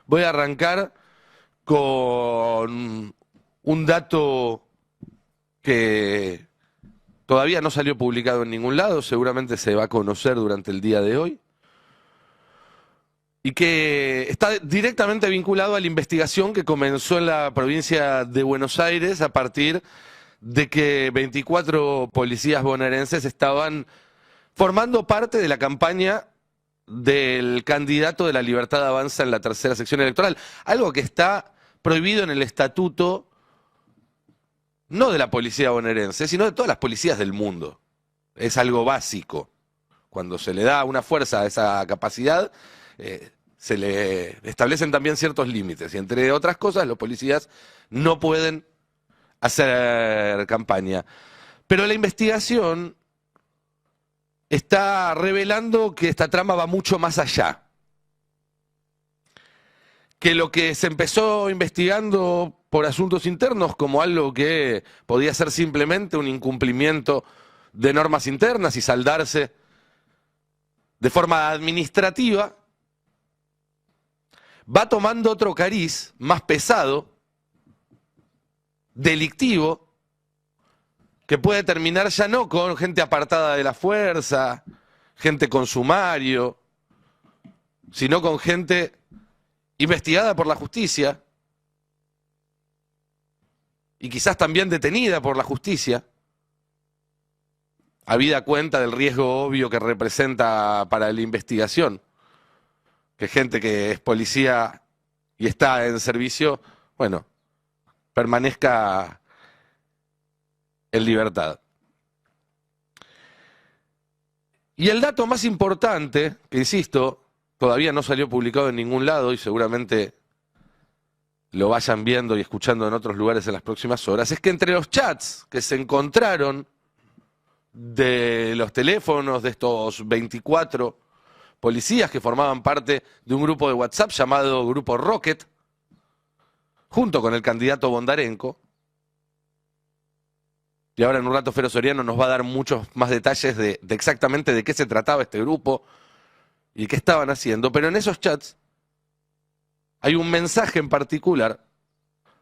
Voy a arrancar con un dato que todavía no salió publicado en ningún lado, seguramente se va a conocer durante el día de hoy, y que está directamente vinculado a la investigación que comenzó en la provincia de Buenos Aires a partir de que 24 policías bonaerenses estaban formando parte de la campaña del candidato de la Libertad Avanza en la tercera sección electoral, algo que está prohibido en el estatuto no de la policía bonaerense, sino de todas las policías del mundo. Es algo básico. Cuando se le da una fuerza a esa capacidad, se le establecen también ciertos límites. Y entre otras cosas, los policías no pueden hacer campaña. Pero la investigación está revelando que esta trama va mucho más allá. Que lo que se empezó investigando por asuntos internos como algo que podía ser simplemente un incumplimiento de normas internas y saldarse de forma administrativa, va tomando otro cariz más pesado, delictivo, que puede terminar ya no con gente apartada de la fuerza, gente con sumario, sino con gente investigada por la justicia y quizás también detenida por la justicia, habida cuenta del riesgo obvio que representa para la investigación, que gente que es policía y está en servicio, bueno, permanezca en libertad. Y el dato más importante, que insisto, todavía no salió publicado en ningún lado y seguramente lo vayan viendo y escuchando en otros lugares en las próximas horas, es que entre los chats que se encontraron de los teléfonos de estos 24 policías que formaban parte de un grupo de WhatsApp llamado Grupo Rocket, junto con el candidato Bondarenko, y ahora en un rato Fero Soriano nos va a dar muchos más detalles de exactamente de qué se trataba este grupo y qué estaban haciendo, pero en esos chats hay un mensaje en particular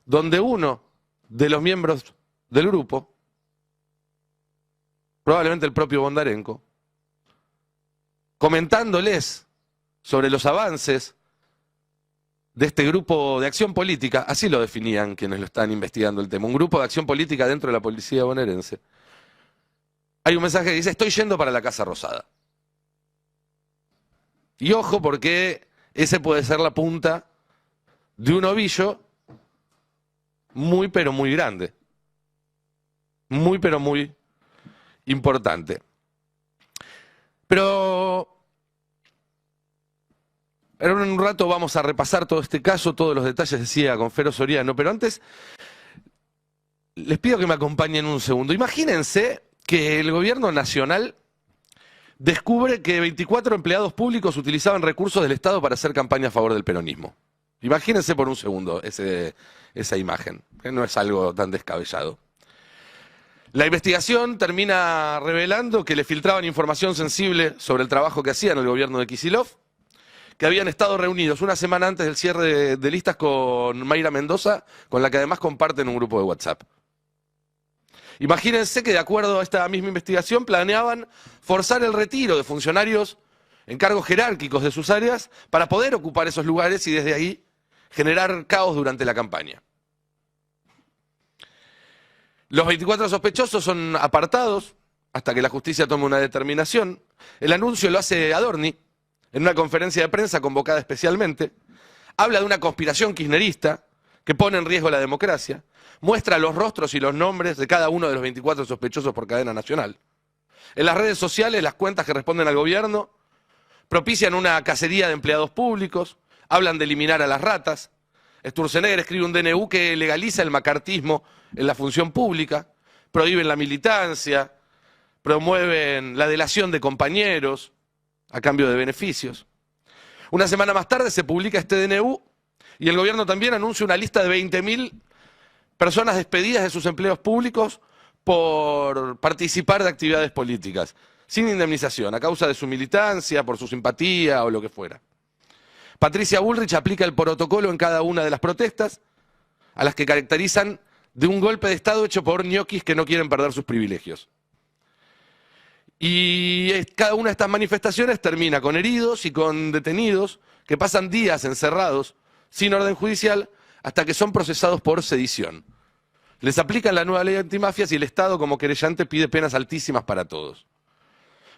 donde uno de los miembros del grupo, probablemente el propio Bondarenko, comentándoles sobre los avances de este grupo de acción política, así lo definían quienes lo están investigando el tema, un grupo de acción política dentro de la policía bonaerense. Hay un mensaje que dice: estoy yendo para la Casa Rosada. Y ojo, porque ese puede ser la punta de un ovillo muy pero muy grande, muy pero muy importante. Pero en un rato vamos a repasar todo este caso, todos los detalles, decía, con Fero Soriano, pero antes les pido que me acompañen un segundo. Imagínense que el gobierno nacional descubre que 24 empleados públicos utilizaban recursos del Estado para hacer campaña a favor del peronismo. Imagínense por un segundo esa imagen, que no es algo tan descabellado. La investigación termina revelando que le filtraban información sensible sobre el trabajo que hacían el gobierno de Kicillof, que habían estado reunidos una semana antes del cierre de listas con Mayra Mendoza, con la que además comparten un grupo de WhatsApp. Imagínense que de acuerdo a esta misma investigación planeaban forzar el retiro de funcionarios en cargos jerárquicos de sus áreas para poder ocupar esos lugares y desde ahí generar caos durante la campaña. Los 24 sospechosos son apartados hasta que la justicia tome una determinación. El anuncio lo hace Adorni en una conferencia de prensa convocada especialmente. Habla de una conspiración kirchnerista que pone en riesgo la democracia. Muestra los rostros y los nombres de cada uno de los 24 sospechosos por cadena nacional. En las redes sociales, las cuentas que responden al gobierno propician una cacería de empleados públicos, hablan de eliminar a las ratas. Sturzenegger escribe un DNU que legaliza el macartismo en la función pública, prohíben la militancia, promueven la delación de compañeros a cambio de beneficios. Una semana más tarde se publica este DNU y el gobierno también anuncia una lista de 20.000 personas despedidas de sus empleos públicos por participar de actividades políticas, sin indemnización, a causa de su militancia, por su simpatía o lo que fuera. Patricia Bullrich aplica el protocolo en cada una de las protestas, a las que caracterizan de un golpe de Estado hecho por ñoquis que no quieren perder sus privilegios. Y cada una de estas manifestaciones termina con heridos y con detenidos que pasan días encerrados sin orden judicial hasta que son procesados por sedición. Les aplican la nueva ley antimafias y el Estado como querellante pide penas altísimas para todos.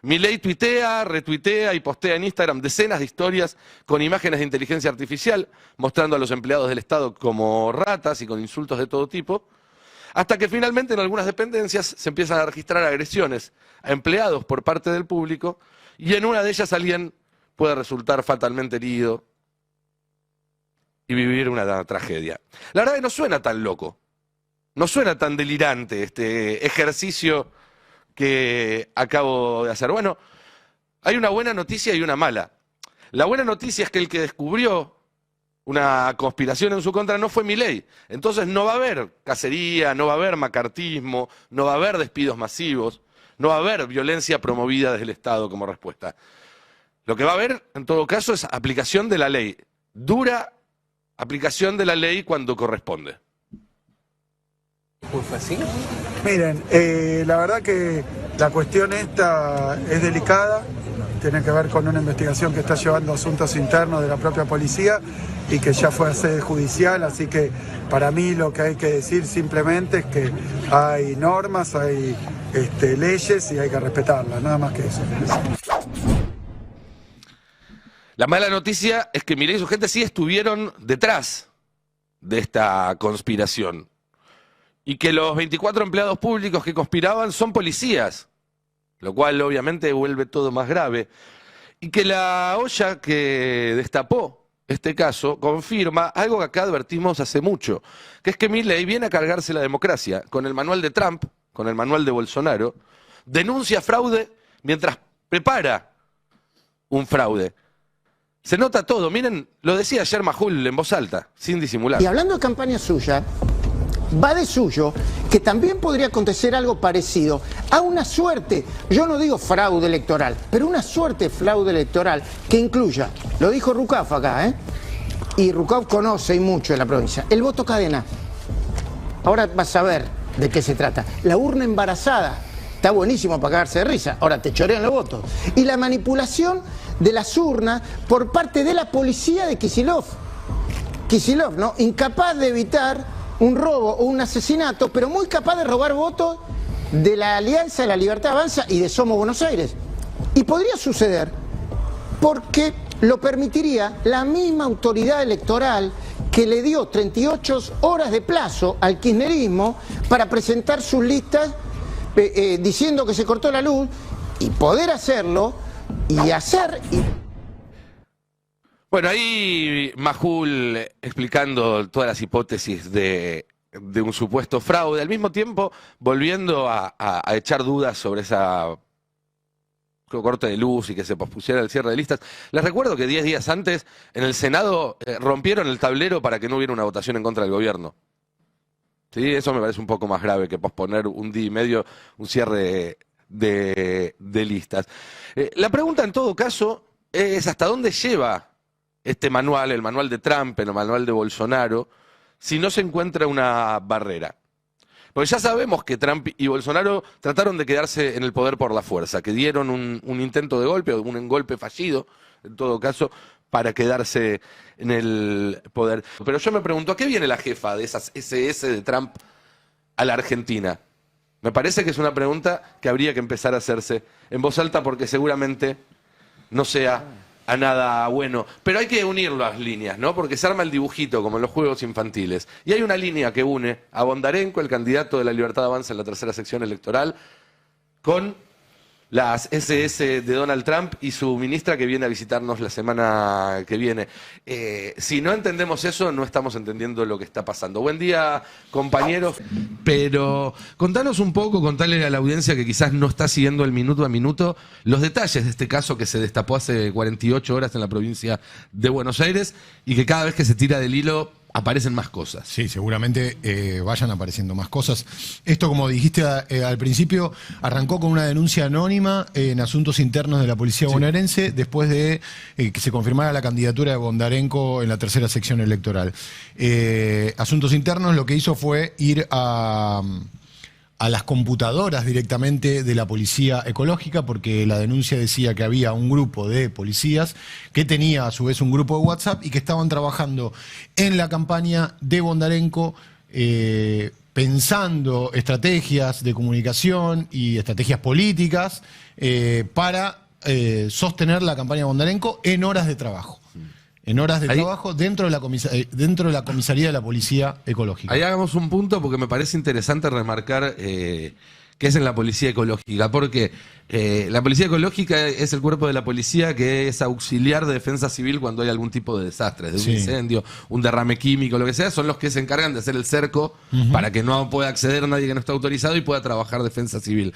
Milei tuitea, retuitea y postea en Instagram decenas de historias con imágenes de inteligencia artificial, mostrando a los empleados del Estado como ratas y con insultos de todo tipo, hasta que finalmente en algunas dependencias se empiezan a registrar agresiones a empleados por parte del público y en una de ellas alguien puede resultar fatalmente herido y vivir una tragedia. La verdad que no suena tan loco, no suena tan delirante este ejercicio que acabo de hacer. Bueno, hay una buena noticia y una mala. La buena noticia es que el que descubrió una conspiración en su contra no fue Milei. Entonces no va a haber cacería, no va a haber macartismo, no va a haber despidos masivos, no va a haber violencia promovida desde el Estado como respuesta. Lo que va a haber, en todo caso, es aplicación de la ley. Dura aplicación de la ley cuando corresponde. ¿Fue así? Miren, la verdad que la cuestión esta es delicada, tiene que ver con una investigación que está llevando asuntos internos de la propia policía y que ya fue a sede judicial, así que para mí lo que hay que decir simplemente es que hay normas, hay leyes y hay que respetarlas, nada más que eso. La mala noticia es que Milei y su gente sí estuvieron detrás de esta conspiración. Y que los 24 empleados públicos que conspiraban son policías, lo cual obviamente vuelve todo más grave. Y que la olla que destapó este caso confirma algo que acá advertimos hace mucho, que es que Milei viene a cargarse la democracia con el manual de Trump, con el manual de Bolsonaro, denuncia fraude mientras prepara un fraude. Se nota todo, miren, lo decía ayer Majul en voz alta, sin disimular. Y hablando de campaña suya, va de suyo que también podría acontecer algo parecido a una suerte, yo no digo fraude electoral, pero una suerte de fraude electoral que incluya, lo dijo Rucaf acá, y Rucaf conoce y mucho de la provincia, el voto cadena. Ahora vas a ver de qué se trata. La urna embarazada, está buenísimo para cagarse de risa, ahora te chorean los votos. Y la manipulación de las urnas por parte de la policía de Kicillof. Kicillof, ¿no? Incapaz de evitar un robo o un asesinato, pero muy capaz de robar votos de la Alianza de la Libertad Avanza y de Somos Buenos Aires. Y podría suceder porque lo permitiría la misma autoridad electoral que le dio 38 horas de plazo al kirchnerismo para presentar sus listas diciendo que se cortó la luz y poder hacerlo y hacer... Bueno, ahí Majul explicando todas las hipótesis de un supuesto fraude, al mismo tiempo volviendo a echar dudas sobre esa corte de luz y que se pospusiera el cierre de listas. Les recuerdo que 10 días antes en el Senado rompieron el tablero para que no hubiera una votación en contra del gobierno. ¿Sí? Eso me parece un poco más grave que posponer un día y medio un cierre de listas. La pregunta en todo caso es ¿hasta dónde lleva este manual, el manual de Trump, el manual de Bolsonaro, si no se encuentra una barrera? Porque ya sabemos que Trump y Bolsonaro trataron de quedarse en el poder por la fuerza, que dieron un intento de golpe, o un golpe fallido, en todo caso, para quedarse en el poder. Pero yo me pregunto, ¿a qué viene la jefa de esas SS de Trump a la Argentina? Me parece que es una pregunta que habría que empezar a hacerse en voz alta porque seguramente no sea a nada bueno. Pero hay que unir las líneas, ¿no? Porque se arma el dibujito, como en los juegos infantiles. Y hay una línea que une a Bondarenko, el candidato de la Libertad Avanza en la tercera sección electoral, con las SS de Donald Trump y su ministra que viene a visitarnos la semana que viene. Si no entendemos eso, no estamos entendiendo lo que está pasando. Buen día, compañeros. Pero contanos un poco, contale a la audiencia que quizás no está siguiendo el minuto a minuto, los detalles de este caso que se destapó hace 48 horas en la provincia de Buenos Aires y que cada vez que se tira del hilo aparecen más cosas. Sí, seguramente vayan apareciendo más cosas. Esto, como dijiste al principio, arrancó con una denuncia anónima en asuntos internos de la policía bonaerense después de que se confirmara la candidatura de Bondarenko en la tercera sección electoral. Asuntos internos lo que hizo fue ir a las computadoras directamente de la policía ecológica, porque la denuncia decía que había un grupo de policías que tenía a su vez un grupo de WhatsApp y que estaban trabajando en la campaña de Bondarenko, pensando estrategias de comunicación y estrategias políticas para sostener la campaña de Bondarenko en horas de trabajo. En horas de trabajo dentro de la comisaría de la Policía Ecológica. Ahí hagamos un punto porque me parece interesante remarcar qué es en la Policía Ecológica, porque la Policía Ecológica es el cuerpo de la policía que es auxiliar de defensa civil cuando hay algún tipo de desastre, de un incendio, un derrame químico, lo que sea, son los que se encargan de hacer el cerco para que no pueda acceder nadie que no está autorizado y pueda trabajar defensa civil.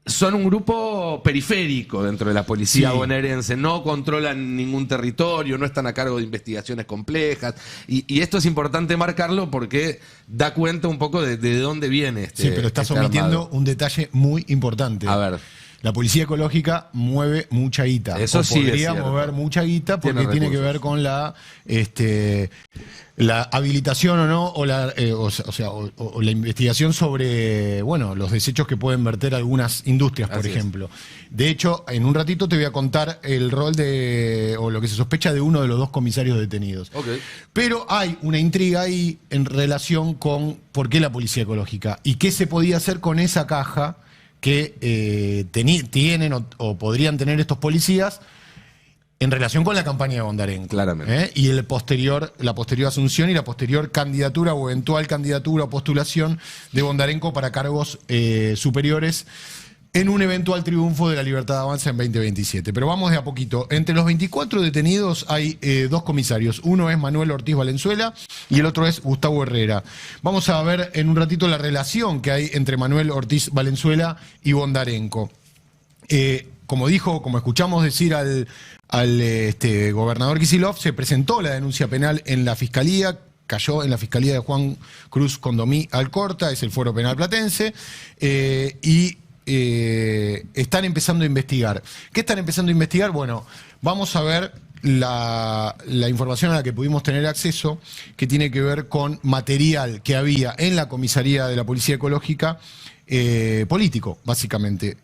Son un grupo periférico dentro de la policía bonaerense, no controlan ningún territorio, no están a cargo de investigaciones complejas, y esto es importante marcarlo porque da cuenta un poco de dónde viene este. Sí, pero estás omitiendo un detalle muy importante. A ver. La policía ecológica mueve mucha guita. Eso sí podría es cierto. mover mucha guita porque tiene que ver con la habilitación o no, o la investigación sobre, bueno, los desechos que pueden verter algunas industrias, por ejemplo. De hecho, en un ratito te voy a contar el rol o lo que se sospecha de uno de los dos comisarios detenidos. Pero hay una intriga ahí en relación con por qué la policía ecológica y qué se podía hacer con esa caja que tienen o podrían tener estos policías en relación con la campaña de Bondarenko. Claramente. Y la posterior asunción y la posterior candidatura o eventual candidatura o postulación de Bondarenko para cargos superiores en un eventual triunfo de la Libertad Avanza en 2027. Pero vamos de a poquito. Entre los 24 detenidos hay dos comisarios. Uno es Manuel Ortiz Valenzuela y el otro es Gustavo Herrera. Vamos a ver en un ratito la relación que hay entre Manuel Ortiz Valenzuela y Bondarenko. Como escuchamos decir al gobernador Kicillof, se presentó la denuncia penal en la Fiscalía, cayó en la Fiscalía de Juan Cruz Condomí Alcorta, es el Foro Penal Platense, están empezando a investigar. ¿Qué están empezando a investigar? Bueno, vamos a ver la información a la que pudimos tener acceso, que tiene que ver con material que había en la comisaría de la Policía Ecológica, político, básicamente.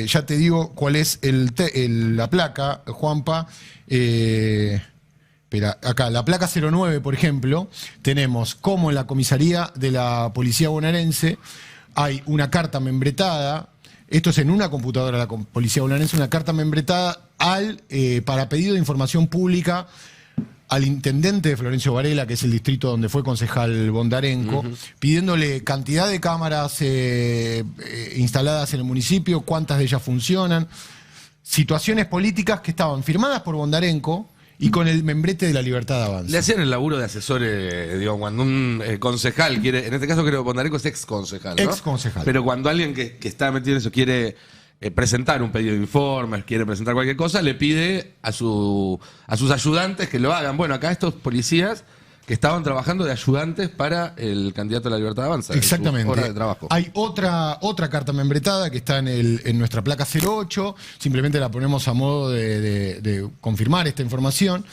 Ya te digo cuál es la placa, Juanpa. Espera, acá, la placa 09, por ejemplo, tenemos como en la comisaría de la Policía Bonaerense hay una carta membretada. Esto es en una computadora de la Policía Bonaerense, una carta membretada para pedido de información pública al intendente de Florencio Varela, que es el distrito donde fue concejal Bondarenko, pidiéndole cantidad de cámaras instaladas en el municipio, cuántas de ellas funcionan, situaciones políticas que estaban firmadas por Bondarenko y con el membrete de la Libertad Avanza. Le hacían el laburo de asesor, cuando un concejal quiere, en este caso creo que Bondarenko es ex concejal, ¿no? Ex concejal. Pero cuando alguien que está metido en eso quiere presentar un pedido de informes, quiere presentar cualquier cosa, le pide a sus ayudantes que lo hagan. Bueno, acá estos policías que estaban trabajando de ayudantes para el candidato de la Libertad Avanza. Exactamente. Hora de trabajo. Hay otra carta membretada que está en nuestra placa 08, simplemente la ponemos a modo de confirmar esta información.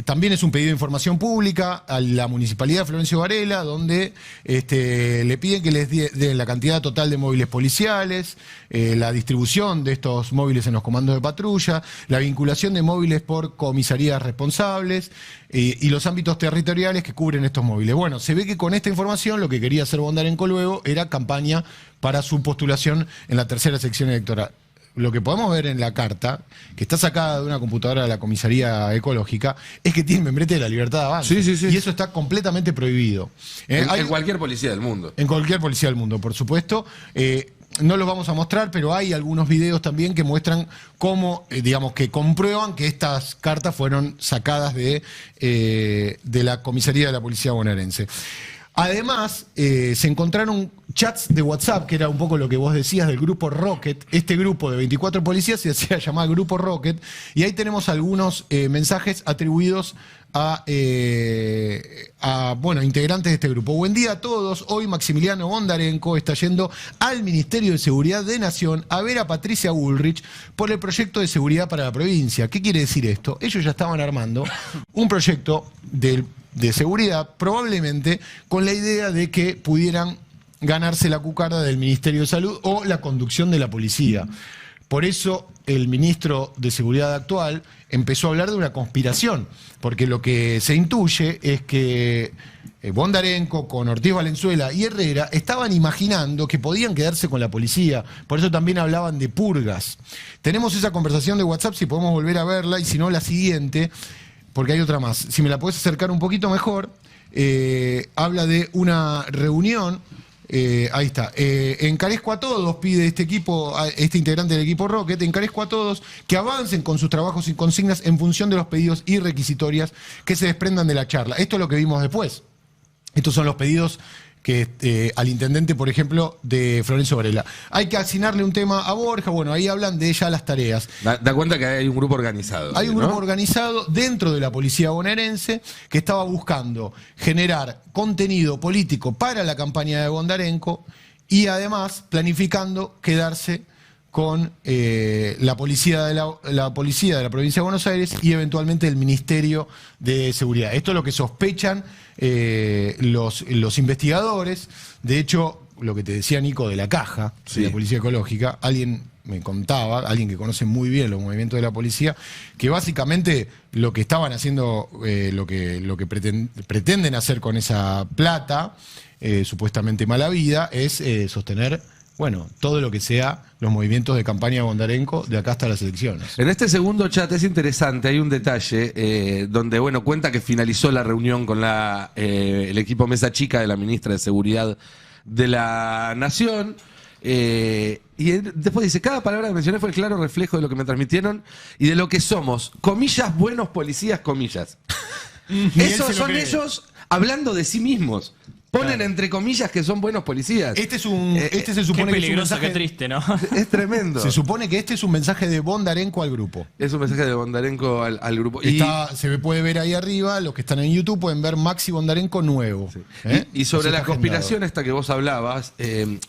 También es un pedido de información pública a la Municipalidad de Florencio Varela, donde le piden que les den la cantidad total de móviles policiales, la distribución de estos móviles en los comandos de patrulla, la vinculación de móviles por comisarías responsables y los ámbitos territoriales que cubren estos móviles. Bueno, se ve que con esta información lo que quería hacer Bondarenko luego era campaña para su postulación en la tercera sección electoral. Lo que podemos ver en la carta, que está sacada de una computadora de la Comisaría Ecológica, es que tiene membrete de la Libertad Avanza. Sí. Y eso está completamente prohibido. En cualquier policía del mundo. En cualquier policía del mundo, por supuesto. No los vamos a mostrar, pero hay algunos videos también que muestran cómo, que comprueban que estas cartas fueron sacadas de la Comisaría de la Policía Bonaerense. Además, se encontraron chats de WhatsApp, que era un poco lo que vos decías del grupo Rocket. Este grupo de 24 policías se hacía llamar Grupo Rocket. Y ahí tenemos algunos mensajes atribuidos a integrantes de este grupo. Buen día a todos. Hoy Maximiliano Bondarenko está yendo al Ministerio de Seguridad de Nación a ver a Patricia Bullrich por el proyecto de seguridad para la provincia. ¿Qué quiere decir esto? Ellos ya estaban armando un proyecto de seguridad, probablemente con la idea de que pudieran ganarse la cucarda del Ministerio de Salud o la conducción de la policía. Por eso el ministro de Seguridad actual empezó a hablar de una conspiración, porque lo que se intuye es que Bondarenko con Ortiz Valenzuela y Herrera estaban imaginando que podían quedarse con la policía, por eso también hablaban de purgas. Tenemos esa conversación de WhatsApp, si podemos volver a verla, y si no, la siguiente, porque hay otra más. Si me la puedes acercar un poquito mejor, habla de una reunión. Ahí está. Encarezco a todos, pide este equipo, este integrante del equipo Rocket, encarezco a todos que avancen con sus trabajos y consignas en función de los pedidos y requisitorias que se desprendan de la charla. Esto es lo que vimos después. Estos son los pedidos que al intendente, por ejemplo, de Florencio Varela. Hay que asignarle un tema a Borja, bueno, ahí hablan de ya las tareas. Da cuenta que hay un grupo organizado. Hay un grupo organizado dentro de la policía bonaerense que estaba buscando generar contenido político para la campaña de Bondarenko y además planificando quedarse con la policía de la provincia de Buenos Aires y eventualmente el Ministerio de Seguridad. Esto es lo que sospechan los investigadores. De hecho, lo que te decía Nico de la caja, de la Policía Ecológica, alguien me contaba, alguien que conoce muy bien los movimientos de la policía, que básicamente lo que estaban haciendo, lo que pretenden hacer con esa plata, supuestamente mala vida, es sostener todo lo que sea los movimientos de campaña de Bondarenko de acá hasta las elecciones. En este segundo chat es interesante, hay un detalle donde, cuenta que finalizó la reunión con el equipo Mesa Chica de la ministra de Seguridad de la Nación. Y después dice, cada palabra que mencioné fue el claro reflejo de lo que me transmitieron y de lo que somos, comillas, buenos policías, comillas. Esos son ellos hablando de sí mismos. Ponen entre comillas que son buenos policías. Este se supone qué peligroso, que es un mensaje, qué triste, ¿no? Es tremendo. Se supone que este es un mensaje de Bondarenko al grupo. Es un mensaje de Bondarenko al grupo. Se puede ver ahí arriba, los que están en YouTube pueden ver Maxi Bondarenko nuevo. Sí. Y sobre la conspiración esta que vos hablabas,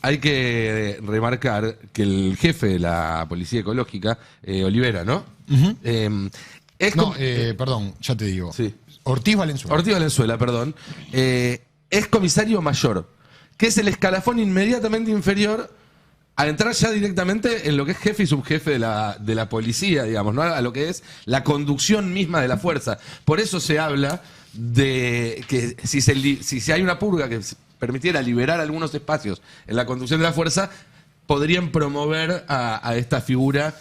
hay que remarcar que el jefe de la Policía Ecológica, Olivera, ¿no? Perdón, ya te digo. Sí. Ortiz Valenzuela. Ortiz Valenzuela, perdón. Es comisario mayor, que es el escalafón inmediatamente inferior a entrar ya directamente en lo que es jefe y subjefe de la policía, digamos, ¿no? A lo que es la conducción misma de la fuerza. Por eso se habla de que si hay una purga que permitiera liberar algunos espacios en la conducción de la fuerza, podrían promover a esta figura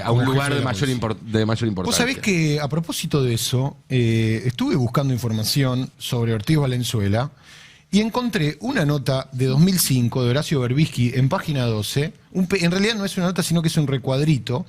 a un lugar de mayor importancia. Vos sabés que, a propósito de eso, estuve buscando información sobre Ortiz Valenzuela y encontré una nota de 2005 de Horacio Berbisky en página 12. En realidad no es una nota, sino que es un recuadrito,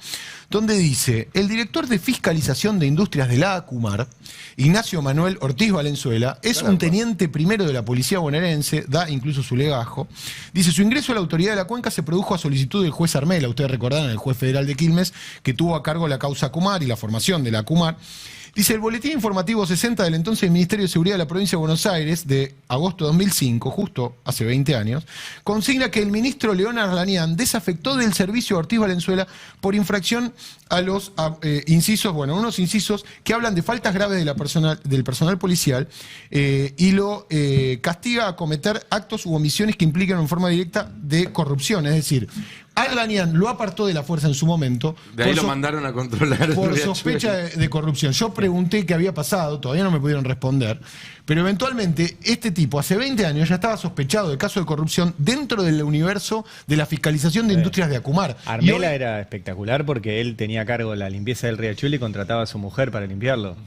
donde dice: el director de fiscalización de industrias de la ACUMAR, Ignacio Manuel Ortiz Valenzuela, es un teniente primero de la policía bonaerense, da incluso su legajo. Dice: su ingreso a la autoridad de la Cuenca se produjo a solicitud del juez Armela. Ustedes recordarán, el juez federal de Quilmes, que tuvo a cargo la causa ACUMAR y la formación de la ACUMAR. Dice: el boletín informativo 60 del entonces Ministerio de Seguridad de la Provincia de Buenos Aires, de agosto de 2005, justo hace 20 años, consigna que el ministro León Arlanián desafectó del servicio a Ortiz Valenzuela por infracción a los incisos, unos incisos que hablan de faltas graves del personal policial y lo castiga a cometer actos u omisiones que implican en forma directa de corrupción. Es decir, Arlanián lo apartó de la fuerza en su momento. De ahí lo mandaron a controlar. Por sospecha de corrupción. Yo pregunté qué había pasado, todavía no me pudieron responder. Pero eventualmente, este tipo, hace 20 años, ya estaba sospechado de caso de corrupción dentro del universo de la fiscalización de industrias de ACUMAR. Armela era espectacular porque él tenía a cargo la limpieza del riachuelo y contrataba a su mujer para limpiarlo.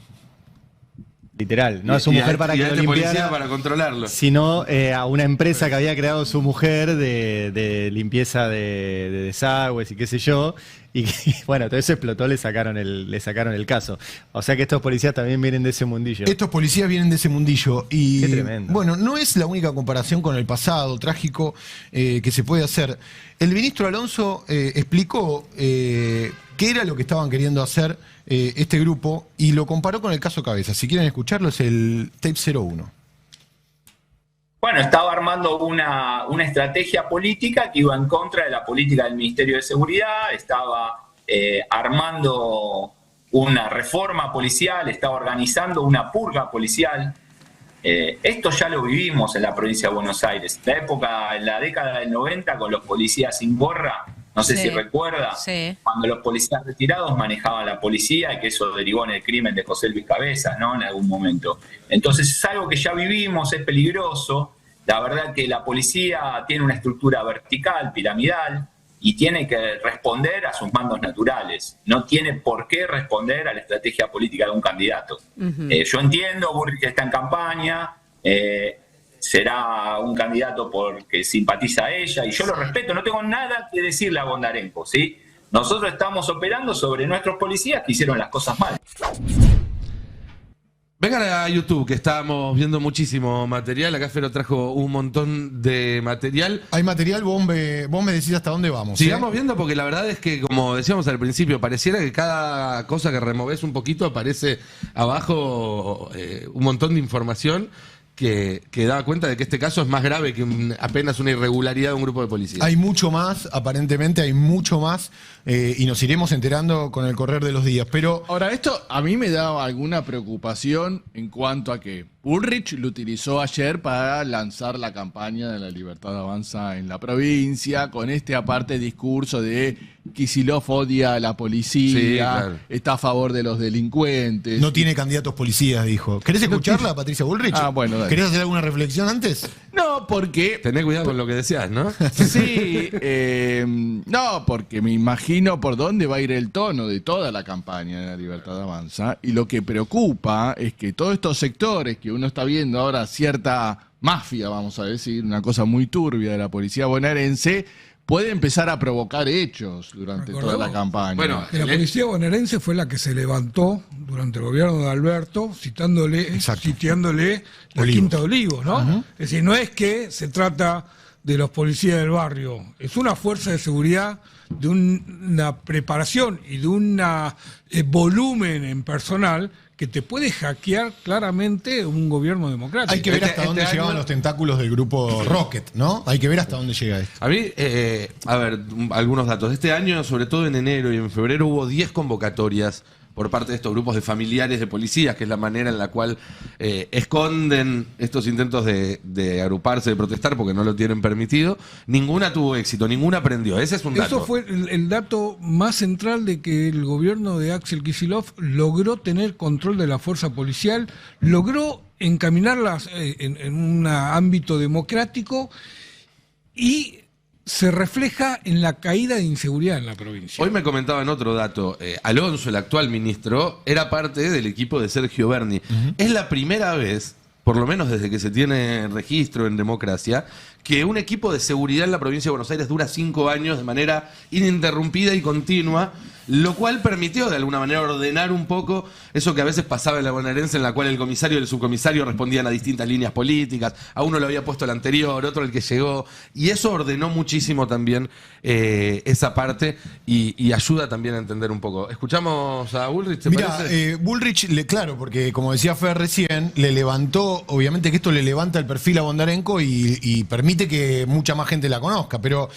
literal, no a su mujer para que lo policía limpiara, para controlarlo. sino a una empresa que había creado su mujer de limpieza de desagües y qué sé yo, y bueno, todo eso explotó, le sacaron el caso. O sea que estos policías también vienen de ese mundillo. Estos policías vienen de ese mundillo y Qué tremendo. bueno, no es la única comparación con el pasado trágico que se puede hacer. El ministro Alonso explicó qué era lo que estaban queriendo hacer este grupo y lo comparó con el caso Cabeza. Si quieren escucharlo, es el tape 01. Bueno, estaba armando una estrategia política que iba en contra de la política del Ministerio de Seguridad, estaba armando una reforma policial, estaba organizando una purga policial. Esto ya lo vivimos en la provincia de Buenos Aires. En la década del 90, con los policías sin gorra, no sé si recuerda, cuando los policías retirados manejaban la policía y que eso derivó en el crimen de José Luis Cabezas, ¿no? En algún momento. Entonces es algo que ya vivimos, es peligroso. La verdad que la policía tiene una estructura vertical, piramidal, y tiene que responder a sus mandos naturales. No tiene por qué responder a la estrategia política de un candidato. Yo entiendo, Bullrich está en campaña, será un candidato porque simpatiza a ella, y yo lo respeto, no tengo nada que decirle a Bondarenko, ¿sí? Nosotros estamos operando sobre nuestros policías que hicieron las cosas mal. Vengan a YouTube, que estábamos viendo muchísimo material. Acá Fero trajo un montón de material. Hay material, vos me decís hasta dónde vamos. Sigamos viendo, porque la verdad es que, como decíamos al principio, pareciera que cada cosa que removés un poquito aparece abajo un montón de información que da cuenta de que este caso es más grave que apenas una irregularidad de un grupo de policías. Hay mucho más, aparentemente hay mucho más, y nos iremos enterando con el correr de los días. Pero ahora, esto a mí me da alguna preocupación en cuanto a que Bullrich lo utilizó ayer para lanzar la campaña de la Libertad Avanza en la provincia, con este aparte discurso de Kicillof odia a la policía, Sí, claro. está a favor de los delincuentes. no tiene candidatos policías, dijo. ¿Querés escucharla, Patricia Bullrich? Ah, bueno, dale. ¿Querés hacer alguna reflexión antes? No, porque... Tené cuidado con lo que decías, ¿no? Sí, no, porque me imagino por dónde va a ir el tono de toda la campaña de la Libertad Avanza, y lo que preocupa es que todos estos sectores que uno está viendo ahora, cierta mafia, vamos a decir, una cosa muy turbia de la policía bonaerense, puede empezar a provocar hechos durante toda la campaña. Bueno, La policía bonaerense fue la que se levantó durante el gobierno de Alberto, sitiándole la Olivos. Quinta de Olivos, ¿no? Es decir, no es que se trata de los policías del barrio, es una fuerza de seguridad de una preparación y de un volumen en personal que te puede hackear claramente un gobierno democrático. Hay que ver hasta dónde llegaban los tentáculos del grupo Rocket, ¿no? Hay que ver hasta dónde llega esto. A mí, a ver, algunos datos. Este año, sobre todo en enero y en febrero, hubo 10 convocatorias por parte de estos grupos de familiares de policías, que es la manera en la cual esconden estos intentos de agruparse, de protestar, porque no lo tienen permitido. Ninguna tuvo éxito, ninguna prendió. Ese es un dato. Eso fue el dato más central de que el gobierno de Axel Kicillof logró tener control de la fuerza policial, logró encaminarlas en un ámbito democrático y se refleja en la caída de inseguridad en la provincia. Hoy me comentaban otro dato. Alonso, el actual ministro, era parte del equipo de Sergio Berni. Es la primera vez, por lo menos desde que se tiene registro en democracia, que un equipo de seguridad en la provincia de Buenos Aires dura 5 años de manera ininterrumpida y continua, lo cual permitió de alguna manera ordenar un poco eso que a veces pasaba en la bonaerense, en la cual el comisario y el subcomisario respondían a distintas líneas políticas, a uno lo había puesto el anterior, otro el que llegó, y eso ordenó muchísimo también esa parte y ayuda también a entender un poco. ¿Escuchamos a Bullrich, te Mira, parece? Bullrich, claro, porque como decía Fer recién, le levantó, obviamente que esto le levanta el perfil a Bondarenko y permite que mucha más gente la conozca, pero